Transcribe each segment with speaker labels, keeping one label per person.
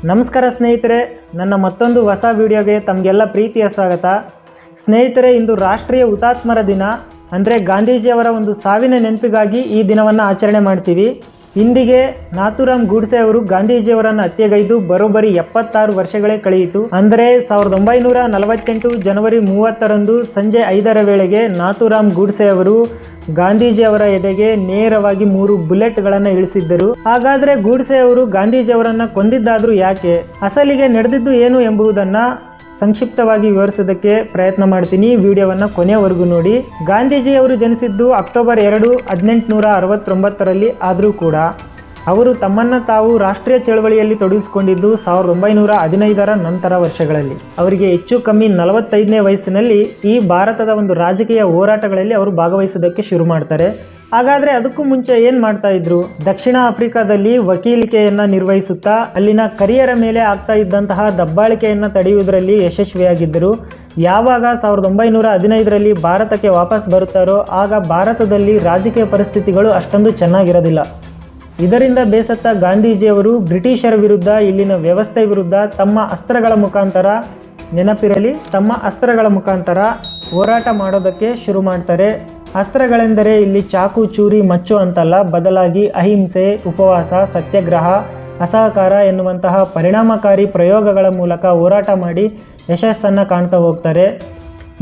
Speaker 1: ನಮಸ್ಕಾರ ಸ್ನೇಹಿತರೆ, ನನ್ನ ಮತ್ತೊಂದು ಹೊಸ ವಿಡಿಯೋಗೆ ತಮಗೆಲ್ಲ ಪ್ರೀತಿಯ ಸ್ವಾಗತ. ಸ್ನೇಹಿತರೆ, ಇಂದು ರಾಷ್ಟ್ರೀಯ ಹುತಾತ್ಮರ ದಿನ. ಅಂದರೆ ಗಾಂಧೀಜಿಯವರ ಒಂದು ಸಾವಿನ ನೆನಪಿಗಾಗಿ ಈ ದಿನವನ್ನು ಆಚರಣೆ ಮಾಡ್ತೀವಿ. ಇಂದಿಗೆ ನಾಥೂರಾಮ್ ಗೂಡ್ಸೆ ಅವರು ಗಾಂಧೀಜಿಯವರನ್ನು ಹತ್ಯೆಗೈದು ಬರೋಬ್ಬರಿ 76 ವರ್ಷಗಳೇ ಕಳೆಯಿತು. ಅಂದರೆ 1948 ಜನವರಿ 30ರಂದು ಸಂಜೆ 5ರ ವೇಳೆಗೆ ನಾಥೂರಾಮ್ ಗೂಡ್ಸೆ ಅವರು ಗಾಂಧೀಜಿಯವರ ಎದೆಗೆ ನೇರವಾಗಿ 3 ಬುಲೆಟ್ಗಳನ್ನು ಇಳಿಸಿದ್ದರು. ಹಾಗಾದರೆ ಗೂಡ್ಸೆ ಅವರು ಗಾಂಧೀಜಿಯವರನ್ನು ಕೊಂದಿದ್ದಾದರೂ ಯಾಕೆ, ಅಸಲಿಗೆ ನಡೆದಿದ್ದು ಏನು ಎಂಬುದನ್ನು ಸಂಕ್ಷಿಪ್ತವಾಗಿ ವಿವರಿಸೋದಕ್ಕೆ ಪ್ರಯತ್ನ ಮಾಡ್ತೀನಿ. ವಿಡಿಯೋವನ್ನು ಕೊನೆಯವರೆಗೂ ನೋಡಿ. ಗಾಂಧೀಜಿಯವರು ಜನಿಸಿದ್ದು ಅಕ್ಟೋಬರ್ 2, 1869ರಲ್ಲಿ. ಆದರೂ ಕೂಡ ಅವರು ತಮ್ಮನ್ನು ತಾವು ರಾಷ್ಟ್ರೀಯ ಚಳವಳಿಯಲ್ಲಿ ತೊಡಗಿಸಿಕೊಂಡಿದ್ದು 1915ರ ನಂತರ ವರ್ಷಗಳಲ್ಲಿ. ಅವರಿಗೆ ಹೆಚ್ಚು ಕಮ್ಮಿ 45ನೇ ವಯಸ್ಸಿನಲ್ಲಿ ಈ ಭಾರತದ ಒಂದು ರಾಜಕೀಯ ಹೋರಾಟಗಳಲ್ಲಿ ಅವರು ಭಾಗವಹಿಸೋದಕ್ಕೆ ಶುರು ಮಾಡ್ತಾರೆ. ಹಾಗಾದರೆ ಅದಕ್ಕೂ ಮುಂಚೆ ಏನು ಮಾಡ್ತಾ ಇದ್ರು? ದಕ್ಷಿಣ ಆಫ್ರಿಕಾದಲ್ಲಿ ವಕೀಲಿಕೆಯನ್ನು ನಿರ್ವಹಿಸುತ್ತಾ ಅಲ್ಲಿನ ಕರಿಯರ ಮೇಲೆ ಆಗ್ತಾ ಇದ್ದಂತಹ ದಬ್ಬಾಳಿಕೆಯನ್ನು ತಡೆಯುವುದರಲ್ಲಿ ಯಶಸ್ವಿಯಾಗಿದ್ದರು. ಯಾವಾಗ 1915ರಲ್ಲಿ ಭಾರತಕ್ಕೆ ವಾಪಸ್ ಬರುತ್ತಾರೋ ಆಗ ಭಾರತದಲ್ಲಿ ರಾಜಕೀಯ ಪರಿಸ್ಥಿತಿಗಳು ಅಷ್ಟೊಂದು ಚೆನ್ನಾಗಿರೋದಿಲ್ಲ. ಇದರಿಂದ ಬೇಸತ್ತ ಗಾಂಧೀಜಿಯವರು ಬ್ರಿಟಿಷರ ವಿರುದ್ಧ, ಇಲ್ಲಿನ ವ್ಯವಸ್ಥೆ ವಿರುದ್ಧ ತಮ್ಮ ಅಸ್ತ್ರಗಳ ಮುಖಾಂತರ ಹೋರಾಟ ಮಾಡೋದಕ್ಕೆ ಶುರು ಮಾಡ್ತಾರೆ. ಅಸ್ತ್ರಗಳೆಂದರೆ ಇಲ್ಲಿ ಚಾಕು, ಚೂರಿ, ಮಚ್ಚು ಅಂತಲ್ಲ, ಬದಲಾಗಿ ಅಹಿಂಸೆ, ಉಪವಾಸ, ಸತ್ಯಾಗ್ರಹ, ಅಸಹಕಾರ ಎನ್ನುವಂತಹ ಪರಿಣಾಮಕಾರಿ ಪ್ರಯೋಗಗಳ ಮೂಲಕ ಹೋರಾಟ ಮಾಡಿ ಯಶಸ್ಸನ್ನು ಕಾಣ್ತಾ ಹೋಗ್ತಾರೆ.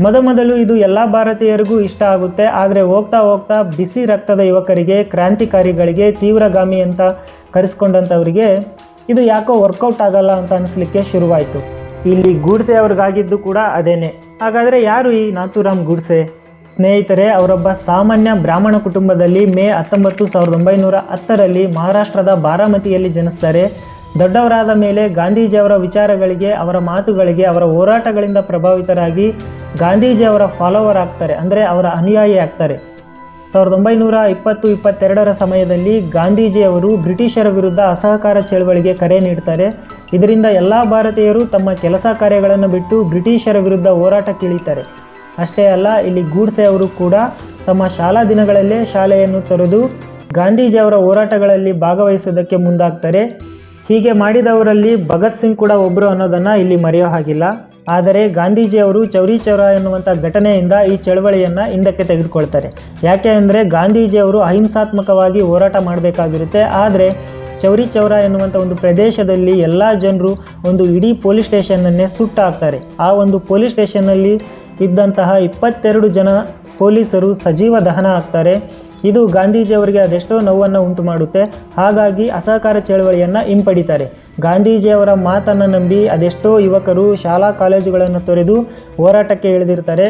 Speaker 1: ಮೊದಲು ಇದು ಎಲ್ಲ ಭಾರತೀಯರಿಗೂ ಇಷ್ಟ ಆಗುತ್ತೆ. ಆದರೆ ಹೋಗ್ತಾ ಹೋಗ್ತಾ ಬಿಸಿ ರಕ್ತದ ಯುವಕರಿಗೆ, ಕ್ರಾಂತಿಕಾರಿಗಳಿಗೆ, ತೀವ್ರಗಾಮಿ ಅಂತ ಕರೆಸ್ಕೊಂಡಂಥವರಿಗೆ ಇದು ಯಾಕೋ ವರ್ಕೌಟ್ ಆಗಲ್ಲ ಅಂತ ಅನಿಸ್ಲಿಕ್ಕೆ ಶುರುವಾಯಿತು. ಇಲ್ಲಿ ಗೂಡ್ಸೆ ಅವ್ರಿಗಾಗಿದ್ದು ಕೂಡ ಅದೇನೆ. ಹಾಗಾದರೆ ಯಾರು ಈ ನಾಥೂರಾಮ್ ಗೂಡ್ಸೆ? ಸ್ನೇಹಿತರೆ, ಅವರೊಬ್ಬ ಸಾಮಾನ್ಯ ಬ್ರಾಹ್ಮಣ ಕುಟುಂಬದಲ್ಲಿ ಮೇ 19, 1910ರಲ್ಲಿ ಮಹಾರಾಷ್ಟ್ರದ ಬಾರಾಮತಿಯಲ್ಲಿ ಜನಿಸ್ತಾರೆ. ದೊಡ್ಡವರಾದ ಮೇಲೆ ಗಾಂಧೀಜಿಯವರ ವಿಚಾರಗಳಿಗೆ, ಅವರ ಮಾತುಗಳಿಗೆ, ಅವರ ಹೋರಾಟಗಳಿಂದ ಪ್ರಭಾವಿತರಾಗಿ ಗಾಂಧೀಜಿಯವರ ಫಾಲೋವರ್ ಆಗ್ತಾರೆ, ಅಂದರೆ ಅವರ ಅನುಯಾಯಿ ಆಗ್ತಾರೆ. 1920-22ರ ಸಮಯದಲ್ಲಿ ಗಾಂಧೀಜಿಯವರು ಬ್ರಿಟಿಷರ ವಿರುದ್ಧ ಅಸಹಕಾರ ಚಳವಳಿಗೆ ಕರೆ ನೀಡ್ತಾರೆ. ಇದರಿಂದ ಎಲ್ಲ ಭಾರತೀಯರು ತಮ್ಮ ಕೆಲಸ ಕಾರ್ಯಗಳನ್ನು ಬಿಟ್ಟು ಬ್ರಿಟಿಷರ ವಿರುದ್ಧ ಹೋರಾಟಕ್ಕೆ ಇಳಿತಾರೆ. ಅಷ್ಟೇ ಅಲ್ಲ, ಇಲ್ಲಿ ಗೂಡ್ಸೆ ಅವರು ಕೂಡ ತಮ್ಮ ಶಾಲಾ ದಿನಗಳಲ್ಲೇ ಶಾಲೆಯನ್ನು ತೊರೆದು ಗಾಂಧೀಜಿಯವರ ಹೋರಾಟಗಳಲ್ಲಿ ಭಾಗವಹಿಸೋದಕ್ಕೆ ಮುಂದಾಗ್ತಾರೆ. ಹೀಗೆ ಮಾಡಿದವರಲ್ಲಿ ಭಗತ್ ಸಿಂಗ್ ಕೂಡ ಒಬ್ಬರು ಅನ್ನೋದನ್ನು ಇಲ್ಲಿ ಮರೆಯೋ ಹಾಗಿಲ್ಲ. ಆದರೆ ಗಾಂಧೀಜಿಯವರು ಚೌರಿ ಚೌರ ಎನ್ನುವಂಥ ಘಟನೆಯಿಂದ ಈ ಚಳವಳಿಯನ್ನು ಹಿಂದಕ್ಕೆ ತೆಗೆದುಕೊಳ್ತಾರೆ. ಯಾಕೆ ಅಂದರೆ ಗಾಂಧೀಜಿಯವರು ಅಹಿಂಸಾತ್ಮಕವಾಗಿ ಹೋರಾಟ ಮಾಡಬೇಕಾಗಿರುತ್ತೆ. ಆದರೆ ಚೌರಿ ಚೌರ ಎನ್ನುವಂಥ ಒಂದು ಪ್ರದೇಶದಲ್ಲಿ ಎಲ್ಲ ಜನರು ಒಂದು ಇಡೀ ಪೊಲೀಸ್ ಸ್ಟೇಷನ್ನನ್ನೇ ಸುಟ್ಟು ಹಾಕ್ತಾರೆ. ಆ ಒಂದು ಪೊಲೀಸ್ ಸ್ಟೇಷನ್ನಲ್ಲಿ ಇದ್ದಂತಹ 22 ಜನ ಪೊಲೀಸರು ಸಜೀವ ದಹನ ಆಗ್ತಾರೆ. ಇದು ಗಾಂಧೀಜಿಯವರಿಗೆ ಅದೆಷ್ಟೋ ನೋವನ್ನು ಉಂಟು ಮಾಡುತ್ತೆ. ಹಾಗಾಗಿ ಅಸಹಕಾರ ಚಳವಳಿಯನ್ನು ಹಿಂಪಡಿತಾರೆ. ಗಾಂಧೀಜಿಯವರ ಮಾತನ್ನು ನಂಬಿ ಅದೆಷ್ಟೋ ಯುವಕರು ಶಾಲಾ ಕಾಲೇಜುಗಳನ್ನು ತೊರೆದು ಹೋರಾಟಕ್ಕೆ ಇಳಿದಿರ್ತಾರೆ.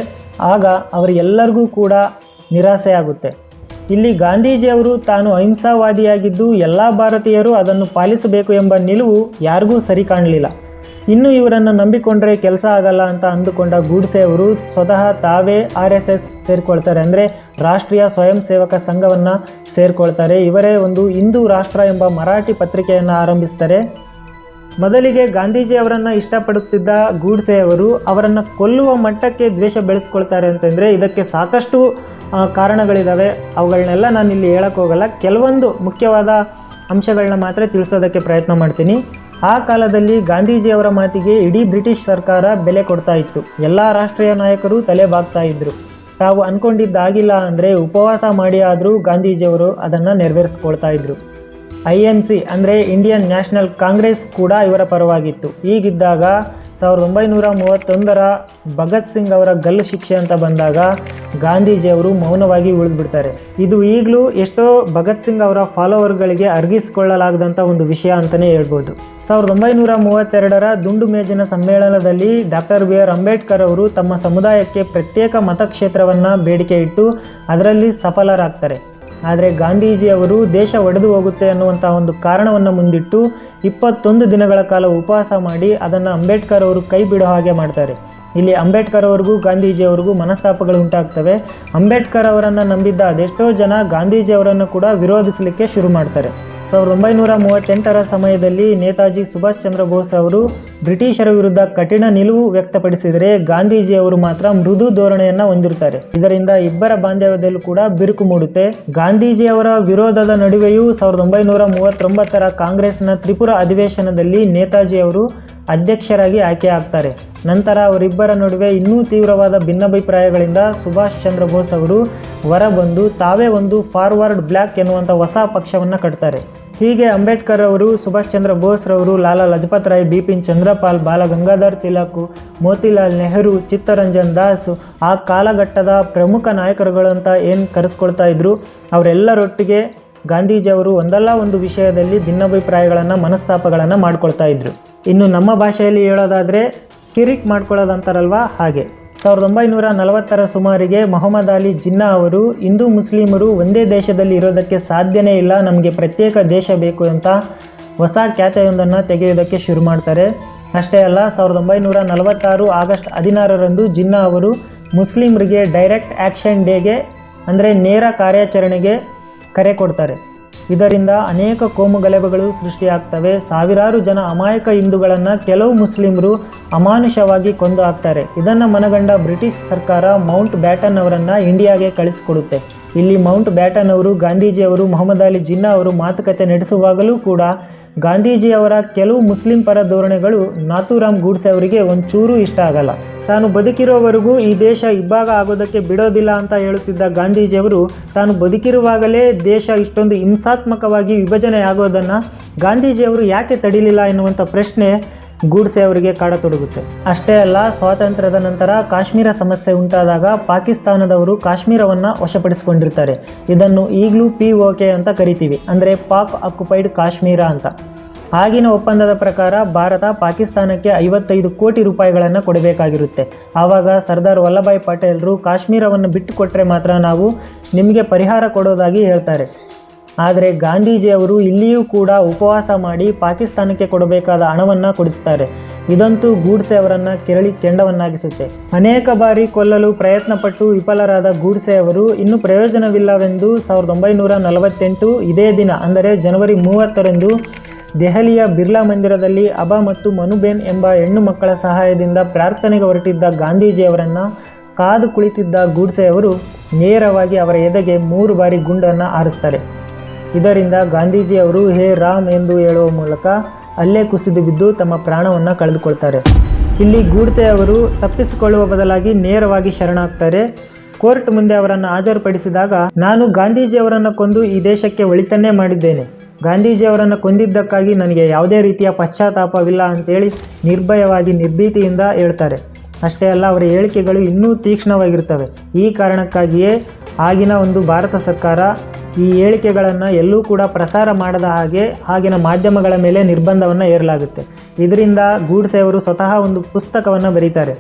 Speaker 1: ಆಗ ಅವರಿಗೆಲ್ಲರಿಗೂ ಕೂಡ ನಿರಾಸೆ ಆಗುತ್ತೆ. ಇಲ್ಲಿ ಗಾಂಧೀಜಿಯವರು ತಾನು ಅಹಿಂಸಾವಾದಿಯಾಗಿದ್ದು ಎಲ್ಲ ಭಾರತೀಯರು ಅದನ್ನು ಪಾಲಿಸಬೇಕು ಎಂಬ ನಿಲುವು ಯಾರಿಗೂ ಸರಿ ಕಾಣಲಿಲ್ಲ. ಇನ್ನು ಇವರನ್ನು ನಂಬಿಕೊಂಡ್ರೆ ಕೆಲಸ ಆಗಲ್ಲ ಅಂತ ಅಂದುಕೊಂಡ ಗೂಡ್ಸೆ ಅವರು ಸ್ವತಃ ತಾವೇ RSS ಸೇರಿಕೊಳ್ತಾರೆ, ಅಂದರೆ ರಾಷ್ಟ್ರೀಯ ಸ್ವಯಂ ಸೇವಕ ಸಂಘವನ್ನು ಸೇರಿಕೊಳ್ತಾರೆ. ಇವರೇ ಒಂದು ಹಿಂದೂ ರಾಷ್ಟ್ರ ಎಂಬ ಮರಾಠಿ ಪತ್ರಿಕೆಯನ್ನು ಆರಂಭಿಸ್ತಾರೆ. ಮೊದಲಿಗೆ ಗಾಂಧೀಜಿಯವರನ್ನು ಇಷ್ಟಪಡುತ್ತಿದ್ದ ಗೂಡ್ಸೆ ಅವರು ಅವರನ್ನು ಕೊಲ್ಲುವ ಮಟ್ಟಕ್ಕೆ ದ್ವೇಷ ಬೆಳೆಸ್ಕೊಳ್ತಾರೆ ಅಂತಂದರೆ ಇದಕ್ಕೆ ಸಾಕಷ್ಟು ಕಾರಣಗಳಿದ್ದಾವೆ. ಅವುಗಳನ್ನೆಲ್ಲ ನಾನು ಇಲ್ಲಿ ಹೇಳೋಕ್ಕೋಗಲ್ಲ. ಕೆಲವೊಂದು ಮುಖ್ಯವಾದ ಅಂಶಗಳನ್ನ ಮಾತ್ರ ತಿಳಿಸೋದಕ್ಕೆ ಪ್ರಯತ್ನ ಮಾಡ್ತೀನಿ. ಆ ಕಾಲದಲ್ಲಿ ಗಾಂಧೀಜಿಯವರ ಮಾತಿಗೆ ಇಡೀ ಬ್ರಿಟಿಷ್ ಸರ್ಕಾರ ಬೆಲೆ ಕೊಡ್ತಾ ಇತ್ತು. ಎಲ್ಲ ರಾಷ್ಟ್ರೀಯ ನಾಯಕರು ತಲೆ ಬಾಗ್ತಾ ಇದ್ದರು. ತಾವು ಅಂದ್ಕೊಂಡಿದ್ದಾಗಿಲ್ಲ ಅಂದರೆ ಉಪವಾಸ ಮಾಡಿ ಆದರೂ ಗಾಂಧೀಜಿಯವರು ಅದನ್ನು ನೆರವೇರಿಸ್ಕೊಳ್ತಾ ಇದ್ದರು. INC ಅಂದರೆ ಇಂಡಿಯನ್ ನ್ಯಾಷನಲ್ ಕಾಂಗ್ರೆಸ್ ಕೂಡ ಇವರ ಪರವಾಗಿತ್ತು. ಹೀಗಿದ್ದಾಗ 1931ರ ಭಗತ್ ಸಿಂಗ್ ಅವರ ಗಲ್ಲು ಶಿಕ್ಷೆ ಅಂತ ಬಂದಾಗ ಗಾಂಧೀಜಿಯವರು ಮೌನವಾಗಿ ಉಳಿದ್ಬಿಡ್ತಾರೆ. ಇದು ಈಗಲೂ ಎಷ್ಟೋ ಭಗತ್ ಸಿಂಗ್ ಅವರ ಫಾಲೋವರ್ಗಳಿಗೆ ಅರ್ಗಿಸಿಕೊಳ್ಳಲಾಗದಂಥ ಒಂದು ವಿಷಯ ಅಂತಲೇ ಹೇಳ್ಬೋದು. 1932ರ ದುಂಡು ಮೇಜಿನ ಸಮ್ಮೇಳನದಲ್ಲಿ ಡಾಕ್ಟರ್ BR ಅಂಬೇಡ್ಕರ್ ಅವರು ತಮ್ಮ ಸಮುದಾಯಕ್ಕೆ ಪ್ರತ್ಯೇಕ ಮತಕ್ಷೇತ್ರವನ್ನು ಬೇಡಿಕೆ ಇಟ್ಟು ಅದರಲ್ಲಿ ಸಫಲರಾಗ್ತಾರೆ. ಆದರೆ ಗಾಂಧೀಜಿಯವರು ದೇಶ ಒಡೆದು ಹೋಗುತ್ತೆ ಅನ್ನುವಂಥ ಒಂದು ಕಾರಣವನ್ನು ಮುಂದಿಟ್ಟು 21 ದಿನಗಳ ಕಾಲ ಉಪವಾಸ ಮಾಡಿ ಅದನ್ನು ಅಂಬೇಡ್ಕರ್ ಅವರು ಕೈ ಬಿಡೋ ಹಾಗೆ ಮಾಡ್ತಾರೆ. ಇಲ್ಲಿ ಅಂಬೇಡ್ಕರ್ ಅವ್ರಿಗೂ ಗಾಂಧೀಜಿಯವ್ರಿಗೂ ಮನಸ್ತಾಪಗಳು ಉಂಟಾಗ್ತವೆ. ಅಂಬೇಡ್ಕರ್ ಅವರನ್ನು ನಂಬಿದ್ದ ಅದೆಷ್ಟೋ ಜನ ಗಾಂಧೀಜಿಯವರನ್ನು ಕೂಡ ವಿರೋಧಿಸಲಿಕ್ಕೆ ಶುರು ಮಾಡ್ತಾರೆ. 1938ರ ಸಮಯದಲ್ಲಿ ನೇತಾಜಿ ಸುಭಾಷ್ ಚಂದ್ರ ಬೋಸ್ ಅವರು ಬ್ರಿಟಿಷರ ವಿರುದ್ಧ ಕಠಿಣ ನಿಲುವು ವ್ಯಕ್ತಪಡಿಸಿದರೆ ಗಾಂಧೀಜಿಯವರು ಮಾತ್ರ ಮೃದು ಧೋರಣೆಯನ್ನು ಹೊಂದಿರುತ್ತಾರೆ. ಇದರಿಂದ ಇಬ್ಬರ ಬಾಂಧವ್ಯದಲ್ಲೂ ಕೂಡ ಬಿರುಕು ಮೂಡುತ್ತೆ. ಗಾಂಧೀಜಿಯವರ ವಿರೋಧದ ನಡುವೆಯೂ 1939ರ ಕಾಂಗ್ರೆಸ್ನ ತ್ರಿಪುರ ಅಧಿವೇಶನದಲ್ಲಿ ನೇತಾಜಿಯವರು ಅಧ್ಯಕ್ಷರಾಗಿ ಆಯ್ಕೆ ಆಗ್ತಾರೆ. ನಂತರ ಅವರಿಬ್ಬರ ನಡುವೆ ಇನ್ನೂ ತೀವ್ರವಾದ ಭಿನ್ನಾಭಿಪ್ರಾಯಗಳಿಂದ ಸುಭಾಷ್ ಚಂದ್ರ ಬೋಸ್ ಅವರು ಹೊರಬಂದು ತಾವೇ ಒಂದು ಫಾರ್ವರ್ಡ್ ಬ್ಲಾಕ್ ಎನ್ನುವಂಥ ಹೊಸ ಪಕ್ಷವನ್ನು ಕಟ್ತಾರೆ. ಹೀಗೆ ಅಂಬೇಡ್ಕರ್ ಅವರು, ಸುಭಾಷ್ ಚಂದ್ರ ಬೋಸ್ ರವರು, ಲಾಲಾ ಲಜಪತ್ ರಾಯ್, ಬಿಪಿನ್ ಚಂದ್ರಪಾಲ್, ಬಾಲ ಗಂಗಾಧರ್ ತಿಲಕ್, ಮೋತಿಲಾಲ್ ನೆಹರು, ಚಿತ್ತರಂಜನ್ ದಾಸ್ ಆ ಕಾಲಘಟ್ಟದ ಪ್ರಮುಖ ನಾಯಕರುಗಳು ಅಂತ ಏನು ಕರೆಸ್ಕೊಳ್ತಾ ಇದ್ರು, ಅವರೆಲ್ಲರೊಟ್ಟಿಗೆ ಗಾಂಧೀಜಿಯವರು ಒಂದಲ್ಲ ಒಂದು ವಿಷಯದಲ್ಲಿ ಭಿನ್ನಾಭಿಪ್ರಾಯಗಳನ್ನು, ಮನಸ್ತಾಪಗಳನ್ನು ಮಾಡ್ಕೊಳ್ತಾ ಇದ್ರು. ಇನ್ನು ನಮ್ಮ ಭಾಷೆಯಲ್ಲಿ ಹೇಳೋದಾದರೆ ಕಿರಿಕ್ ಮಾಡ್ಕೊಳ್ಳೋದಂತಾರಲ್ವ ಹಾಗೆ. 1940ರ ಸುಮಾರಿಗೆ ಮೊಹಮ್ಮದ್ ಅಲಿ ಜಿನ್ನಾ ಅವರು ಹಿಂದೂ ಮುಸ್ಲಿಮರು ಒಂದೇ ದೇಶದಲ್ಲಿ ಇರೋದಕ್ಕೆ ಸಾಧ್ಯನೇ ಇಲ್ಲ, ನಮಗೆ ಪ್ರತ್ಯೇಕ ದೇಶ ಬೇಕು ಅಂತ ಹೊಸ ಖ್ಯಾತೆಯೊಂದನ್ನು ತೆಗೆಯೋದಕ್ಕೆ ಶುರು ಮಾಡ್ತಾರೆ. ಅಷ್ಟೇ ಅಲ್ಲ, 1946 ಆಗಸ್ಟ್ 16ರಂದು ಜಿನ್ನಾ ಅವರು ಮುಸ್ಲಿಮರಿಗೆ ಡೈರೆಕ್ಟ್ ಆ್ಯಕ್ಷನ್ ಡೇಗೆ ಅಂದರೆ ನೇರ ಕಾರ್ಯಾಚರಣೆಗೆ ಕರೆ ಕೊಡ್ತಾರೆ. ಇದರಿಂದ ಅನೇಕ ಕೋಮು ಗಲಭೆಗಳು ಸೃಷ್ಟಿಯಾಗ್ತವೆ. ಸಾವಿರಾರು ಜನ ಅಮಾಯಕ ಹಿಂದೂಗಳನ್ನು ಕೆಲವು ಮುಸ್ಲಿಮರು ಅಮಾನುಷವಾಗಿ ಕೊಂದು ಹಾಕ್ತಾರೆ. ಇದನ್ನು ಮನಗಂಡ ಬ್ರಿಟಿಷ್ ಸರ್ಕಾರ ಮೌಂಟ್ ಬ್ಯಾಟನ್ ಅವರನ್ನು ಇಂಡಿಯಾಗೆ ಕಳಿಸಿಕೊಡುತ್ತೆ. ಇಲ್ಲಿ ಮೌಂಟ್ ಬ್ಯಾಟನ್ ಅವರು ಗಾಂಧೀಜಿಯವರು ಮೊಹಮ್ಮದ್ ಅಲಿ ಜಿನ್ನಾ ಅವರು ಮಾತುಕತೆ ನಡೆಸುವಾಗಲೂ ಕೂಡ ಗಾಂಧೀಜಿಯವರ ಕೆಲವು ಮುಸ್ಲಿಂ ಪರ ಧೋರಣೆಗಳು ನಾಥೂರಾಮ್ ಗೂಡ್ಸೆ ಅವರಿಗೆ ಒಂಚೂರು ಇಷ್ಟ ಆಗಲ್ಲ. ತಾನು ಬದುಕಿರೋವರೆಗೂ ಈ ದೇಶ ಇಬ್ಬಾಗ ಆಗೋದಕ್ಕೆ ಬಿಡೋದಿಲ್ಲ ಅಂತ ಹೇಳುತ್ತಿದ್ದ ಗಾಂಧೀಜಿಯವರು ತಾನು ಬದುಕಿರುವಾಗಲೇ ದೇಶ ಇಷ್ಟೊಂದು ಹಿಂಸಾತ್ಮಕವಾಗಿ ವಿಭಜನೆ ಆಗೋದನ್ನು ಗಾಂಧೀಜಿಯವರು ಯಾಕೆ ತಡಿಲಿಲ್ಲ ಎನ್ನುವಂಥ ಪ್ರಶ್ನೆ ಗೂಡ್ಸೆ ಅವರಿಗೆ ಕಾಡತೊಡಗುತ್ತೆ. ಅಷ್ಟೇ ಅಲ್ಲ, ಸ್ವಾತಂತ್ರ್ಯದ ನಂತರ ಕಾಶ್ಮೀರ ಸಮಸ್ಯೆ ಉಂಟಾದಾಗ ಪಾಕಿಸ್ತಾನದವರು ಕಾಶ್ಮೀರವನ್ನು ವಶಪಡಿಸಿಕೊಂಡಿರ್ತಾರೆ. ಇದನ್ನು ಈಗಲೂ POK ಅಂತ ಕರಿತೀವಿ, ಅಂದರೆ ಪಾಕ್ ಆಕ್ಯುಪೈಡ್ ಕಾಶ್ಮೀರ ಅಂತ. ಆಗಿನ ಒಪ್ಪಂದದ ಪ್ರಕಾರ ಭಾರತ ಪಾಕಿಸ್ತಾನಕ್ಕೆ 55 ಕೋಟಿ ರೂಪಾಯಿಗಳನ್ನು ಕೊಡಬೇಕಾಗಿರುತ್ತೆ. ಆವಾಗ ಸರ್ದಾರ್ ವಲ್ಲಭಾಯ್ ಪಟೇಲರು ಕಾಶ್ಮೀರವನ್ನು ಬಿಟ್ಟು ಕೊಟ್ಟರೆ ಮಾತ್ರ ನಾವು ನಿಮಗೆ ಪರಿಹಾರ ಕೊಡೋದಾಗಿ ಹೇಳ್ತಾರೆ. ಆದರೆ ಗಾಂಧೀಜಿಯವರು ಇಲ್ಲಿಯೂ ಕೂಡ ಉಪವಾಸ ಮಾಡಿ ಪಾಕಿಸ್ತಾನಕ್ಕೆ ಕೊಡಬೇಕಾದ ಹಣವನ್ನು ಕೊಡಿಸ್ತಾರೆ. ಇದಂತೂ ಗೂಡ್ಸೆ ಅವರನ್ನು ಕೆರಳಿ ಕೆಂಡವನ್ನಾಗಿಸುತ್ತೆ. ಅನೇಕ ಬಾರಿ ಕೊಲ್ಲಲು ಪ್ರಯತ್ನಪಟ್ಟು ವಿಫಲರಾದ ಗೂಡ್ಸೆ ಅವರು ಇನ್ನು ಪ್ರಯೋಜನವಿಲ್ಲವೆಂದು 1948 ಇದೇ ದಿನ ಅಂದರೆ ಜನವರಿ 30ರಂದು ದೆಹಲಿಯ ಬಿರ್ಲಾ ಮಂದಿರದಲ್ಲಿ ಅಬಾ ಮತ್ತು ಮನುಬೇನ್ ಎಂಬ ಹೆಣ್ಣು ಮಕ್ಕಳ ಸಹಾಯದಿಂದ ಪ್ರಾರ್ಥನೆಗೆ ಹೊರಟಿದ್ದ ಗಾಂಧೀಜಿಯವರನ್ನು ಕಾದು ಕುಳಿತಿದ್ದ ಗೂಡ್ಸೆಯವರು ನೇರವಾಗಿ ಅವರ ಎದೆಗೆ 3 ಬಾರಿ ಗುಂಡನ್ನು ಹಾರಿಸ್ತಾರೆ. ಇದರಿಂದ ಗಾಂಧೀಜಿಯವರು ಹೇ ರಾಮ್ ಎಂದು ಹೇಳುವ ಮೂಲಕ ಅಲ್ಲೇ ಕುಸಿದು ಬಿದ್ದು ತಮ್ಮ ಪ್ರಾಣವನ್ನು ಕಳೆದುಕೊಳ್ತಾರೆ. ಇಲ್ಲಿ ಗೂಡ್ಸೆ ಅವರು ತಪ್ಪಿಸಿಕೊಳ್ಳುವ ಬದಲಾಗಿ ನೇರವಾಗಿ ಶರಣಾಗ್ತಾರೆ. ಕೋರ್ಟ್ ಮುಂದೆ ಅವರನ್ನು ಹಾಜರುಪಡಿಸಿದಾಗ, ನಾನು ಗಾಂಧೀಜಿಯವರನ್ನು ಕೊಂದು ಈ ದೇಶಕ್ಕೆ ಒಳಿತನ್ನೇ ಮಾಡಿದ್ದೇನೆ, ಗಾಂಧೀಜಿಯವರನ್ನು ಕೊಂದಿದ್ದಕ್ಕಾಗಿ ನನಗೆ ಯಾವುದೇ ರೀತಿಯ ಪಶ್ಚಾತ್ತಾಪವಿಲ್ಲ ಅಂತೇಳಿ ನಿರ್ಭಯವಾಗಿ ನಿರ್ಭೀತಿಯಿಂದ ಹೇಳ್ತಾರೆ. ಅಷ್ಟೇ ಅಲ್ಲ, ಅವರ ಹೇಳಿಕೆಗಳು ಇನ್ನೂ ತೀಕ್ಷ್ಣವಾಗಿರ್ತವೆ. ಈ ಕಾರಣಕ್ಕಾಗಿಯೇ ಆಗಿನ ಒಂದು ಭಾರತ ಸರ್ಕಾರ ಈ ಹೇಳಿಕೆಗಳನ್ನು ಎಲ್ಲೂ ಕೂಡ ಪ್ರಸಾರ ಮಾಡದ ಹಾಗೆ ಆಗಿನ ಮಾಧ್ಯಮಗಳ ಮೇಲೆ ನಿರ್ಬಂಧವನ್ನು ಹೇರಲಾಗುತ್ತೆ. ಇದರಿಂದ ಗೂಡ್ಸೆ ಅವರು ಸ್ವತಃ ಒಂದು ಪುಸ್ತಕವನ್ನು ಬರೀತಾರೆ.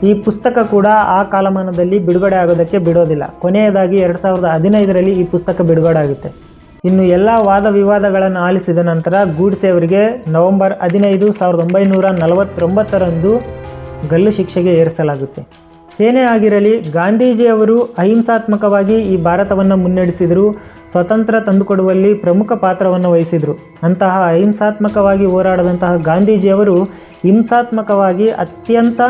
Speaker 1: ಈ ಪುಸ್ತಕ ಕೂಡ ಆ ಕಾಲಮಾನದಲ್ಲಿ ಬಿಡುಗಡೆ ಆಗೋದಕ್ಕೆ ಬಿಡೋದಿಲ್ಲ. ಕೊನೆಯದಾಗಿ 2015ರಲ್ಲಿ ಈ ಪುಸ್ತಕ ಬಿಡುಗಡೆ ಆಗುತ್ತೆ. ಇನ್ನು ಎಲ್ಲ ವಾದ ವಿವಾದಗಳನ್ನು ಆಲಿಸಿದ ನಂತರ ಗೂಡ್ಸೆ ಅವರಿಗೆ ನವೆಂಬರ್ 15, 1949ರಂದು ಗಲ್ಲು ಶಿಕ್ಷೆಗೆ ಏರಿಸಲಾಗುತ್ತೆ. ಏನೇ ಆಗಿರಲಿ, ಗಾಂಧೀಜಿಯವರು ಅಹಿಂಸಾತ್ಮಕವಾಗಿ ಈ ಭಾರತವನ್ನು ಮುನ್ನಡೆಸಿದರು, ಸ್ವತಂತ್ರ ತಂದುಕೊಡುವಲ್ಲಿ ಪ್ರಮುಖ ಪಾತ್ರವನ್ನು ವಹಿಸಿದರು. ಅಂತಹ ಅಹಿಂಸಾತ್ಮಕವಾಗಿ ಹೋರಾಡದಂತಹ ಗಾಂಧೀಜಿಯವರು ಹಿಂಸಾತ್ಮಕವಾಗಿ ಅತ್ಯಂತ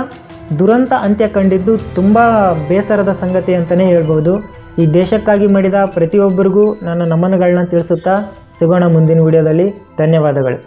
Speaker 1: ದುರಂತ ಅಂತ್ಯ ಕಂಡಿದ್ದು ತುಂಬ ಬೇಸರದ ಸಂಗತಿ ಅಂತಲೇ ಹೇಳ್ಬೋದು. ಈ ದೇಶಕ್ಕಾಗಿ ಮಾಡಿದ ಪ್ರತಿಯೊಬ್ಬರಿಗೂ ನನ್ನ ನಮನಗಳನ್ನ ತಿಳಿಸುತ್ತಾ ಸಿಗೋಣ ಮುಂದಿನ ವಿಡಿಯೋದಲ್ಲಿ. ಧನ್ಯವಾದಗಳು.